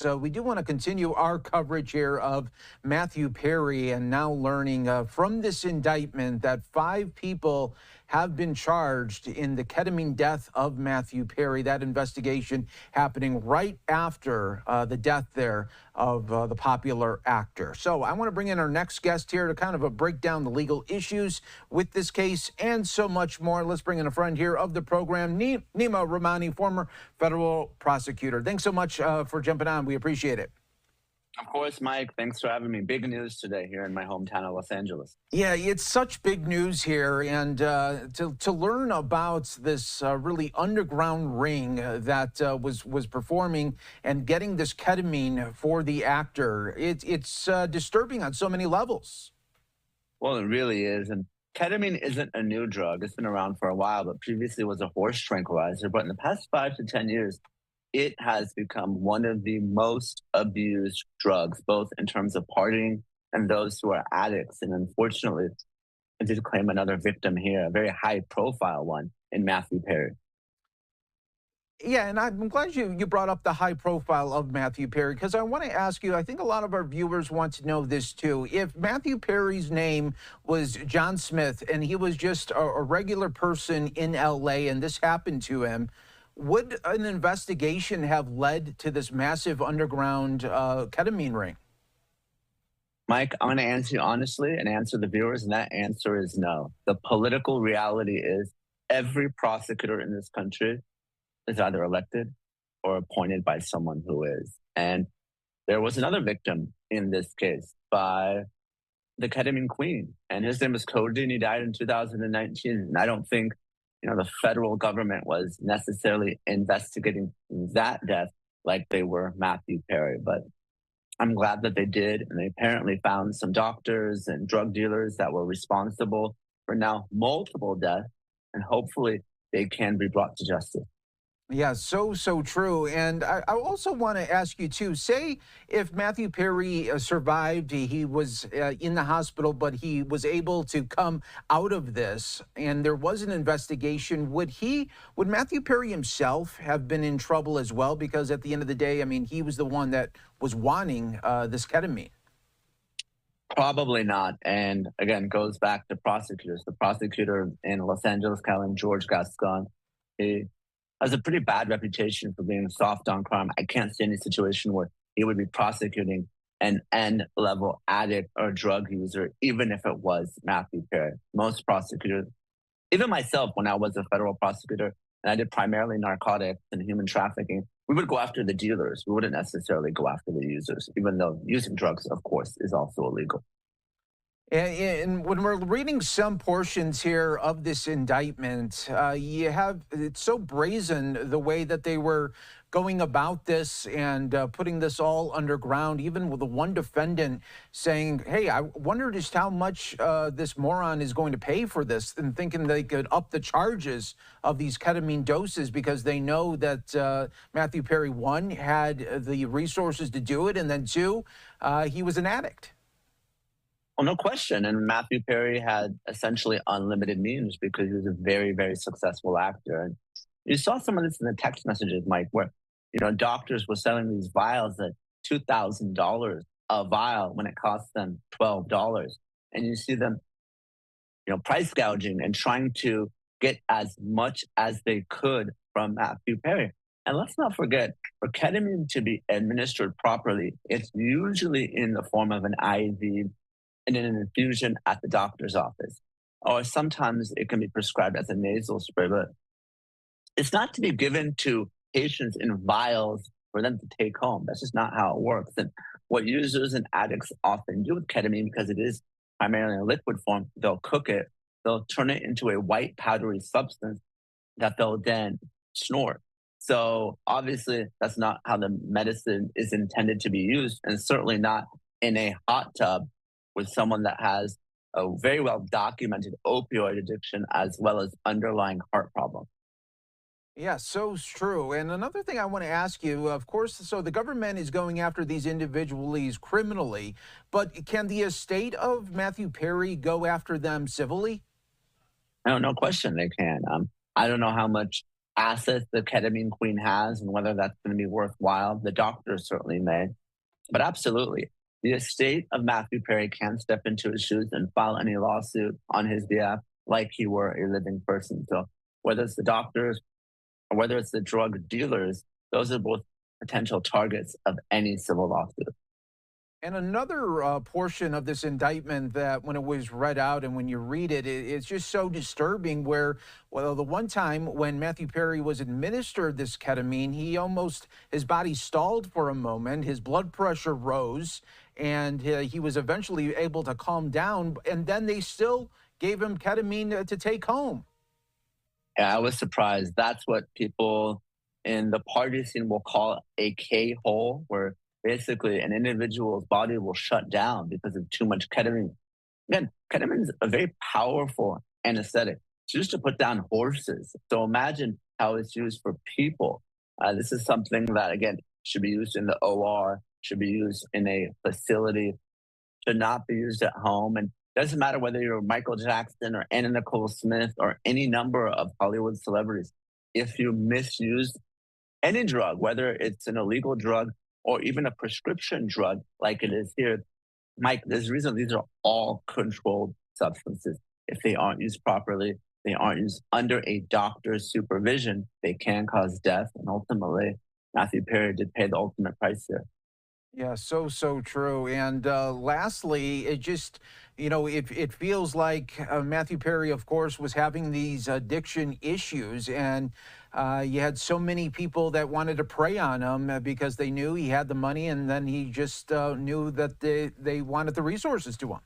So we do want to continue our coverage here of Matthew Perry and now learning from this indictment that 5 people have been charged in the ketamine death of Matthew Perry. That investigation happening right after the death there of the popular actor. So I want to bring in our next guest here to kind of break down the legal issues with this case and so much more. Let's bring in a friend here of the program, Neama Rahamani, former federal prosecutor. Thanks so much for jumping on. We appreciate it. Of course, Mike. Thanks for having me. Big news today here in my hometown of Los Angeles. Yeah, it's such big news here, and to learn about this really underground ring that was performing and getting this ketamine for the actor, it's disturbing on so many levels. Well, it really is. And ketamine isn't a new drug. It's been around for a while, but previously was a horse tranquilizer. But in the past 5 to 10 years, it has become one of the most abused drugs, both in terms of partying and those who are addicts. And unfortunately, I did claim another victim here, a very high-profile one in Matthew Perry. Yeah, and I'm glad you brought up the high profile of Matthew Perry, because I want to ask you, I think a lot of our viewers want to know this too. If Matthew Perry's name was John Smith and he was just a regular person in LA and this happened to him, would an investigation have led to this massive underground ketamine ring? Mike, I'm going to answer you honestly and answer the viewers, and that answer is no. The political reality is every prosecutor in this country is either elected or appointed by someone who is. And there was another victim in this case by the ketamine queen, and his name was Cody, and he died in 2019. And I don't think the federal government was necessarily investigating that death like they were Matthew Perry. But I'm glad that they did. And they apparently found some doctors and drug dealers that were responsible for now multiple deaths. And hopefully they can be brought to justice. Yeah, so true. And I also want to ask you, too, say if Matthew Perry survived, he was in the hospital, but he was able to come out of this and there was an investigation, would Matthew Perry himself have been in trouble as well? Because at the end of the day, I mean, he was the one that was wanting this ketamine. Probably not. And again, goes back to prosecutors. The prosecutor in Los Angeles County, George Gascon, he has a pretty bad reputation for being soft on crime. I can't see any situation where he would be prosecuting an end-level addict or drug user, even if it was Matthew Perry. Most prosecutors, even myself, when I was a federal prosecutor, and I did primarily narcotics and human trafficking, we would go after the dealers. We wouldn't necessarily go after the users, even though using drugs, of course, is also illegal. And when we're reading some portions here of this indictment, it's so brazen the way that they were going about this and putting this all underground, even with the one defendant saying, hey, I wonder just how much this moron is going to pay for this, and thinking they could up the charges of these ketamine doses because they know that Matthew Perry, 1, had the resources to do it, and then 2, he was an addict. Well, no question. And Matthew Perry had essentially unlimited means because he was a very, very successful actor. And you saw some of this in the text messages, Mike, where, doctors were selling these vials at $2,000 a vial when it cost them $12. And you see them, price gouging and trying to get as much as they could from Matthew Perry. And let's not forget, for ketamine to be administered properly, it's usually in the form of an IV and an infusion at the doctor's office. Or sometimes it can be prescribed as a nasal spray, but it's not to be given to patients in vials for them to take home. That's just not how it works. And what users and addicts often do with ketamine, because it is primarily in a liquid form, they'll cook it, they'll turn it into a white powdery substance that they'll then snort. So obviously that's not how the medicine is intended to be used, and certainly not in a hot tub with someone that has a very well documented opioid addiction as well as underlying heart problems. Yeah, so true. And another thing I want to ask you, of course, so the government is going after these individuals criminally, but can the estate of Matthew Perry go after them civilly? No question they can. I don't know how much assets the ketamine queen has and whether that's going to be worthwhile. The doctors certainly may. But absolutely, the estate of Matthew Perry can step into his shoes and file any lawsuit on his behalf like he were a living person. So whether it's the doctors or whether it's the drug dealers, those are both potential targets of any civil lawsuit. And another portion of this indictment that when it was read out and when you read it, it's just so disturbing where, well, the one time when Matthew Perry was administered this ketamine, his body stalled for a moment, his blood pressure rose, and he was eventually able to calm down. And then they still gave him ketamine to take home. Yeah, I was surprised. That's what people in the party scene will call a K hole, where basically an individual's body will shut down because of too much ketamine. Again, ketamine is a very powerful anesthetic. It's used to put down horses. So imagine how it's used for people. This is something that, again, should be used in the OR, should be used in a facility, should not be used at home. And doesn't matter whether you're Michael Jackson or Anna Nicole Smith or any number of Hollywood celebrities. If you misuse any drug, whether it's an illegal drug or even a prescription drug like it is here, Mike, there's a reason these are all controlled substances. If they aren't used properly, they aren't used under a doctor's supervision, they can cause death. And ultimately, Matthew Perry did pay the ultimate price here. Yeah, so true. And lastly, it just, it feels like Matthew Perry, of course, was having these addiction issues. And you had so many people that wanted to prey on him because they knew he had the money. And then he just knew that they wanted the resources to him.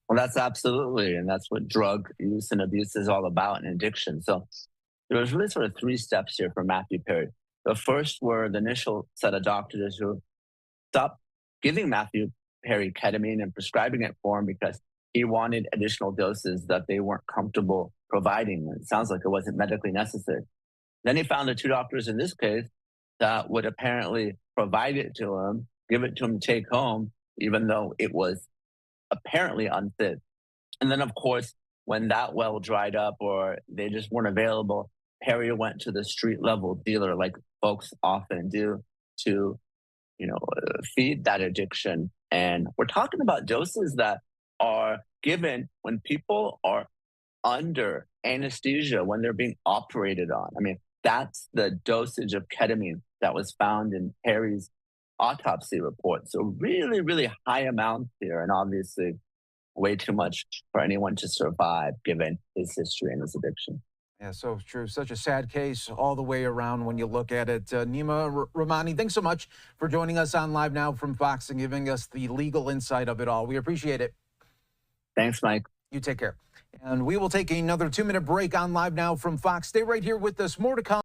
Well, that's absolutely. And that's what drug use and abuse is all about, and addiction. So there was really sort of three steps here for Matthew Perry. The first were the initial set of doctors who stopped giving Matthew Perry ketamine and prescribing it for him because he wanted additional doses that they weren't comfortable providing. It sounds like it wasn't medically necessary. Then he found the two doctors in this case that would apparently provide it to him, give it to him to take home, even though it was apparently unfit. And then, of course, when that well dried up or they just weren't available, Perry went to the street level dealer, like folks often do, to feed that addiction. And we're talking about doses that are given when people are under anesthesia, when they're being operated on. I mean, that's the dosage of ketamine that was found in Perry's autopsy report. So really, really high amounts here, and obviously way too much for anyone to survive given his history and his addiction. Yeah, so true. Such a sad case all the way around when you look at it. Neama Rahamani, thanks so much for joining us on Live Now from Fox and giving us the legal insight of it all. We appreciate it. Thanks, Mike. You take care. And we will take another 2-minute break on Live Now from Fox. Stay right here with us. More to come.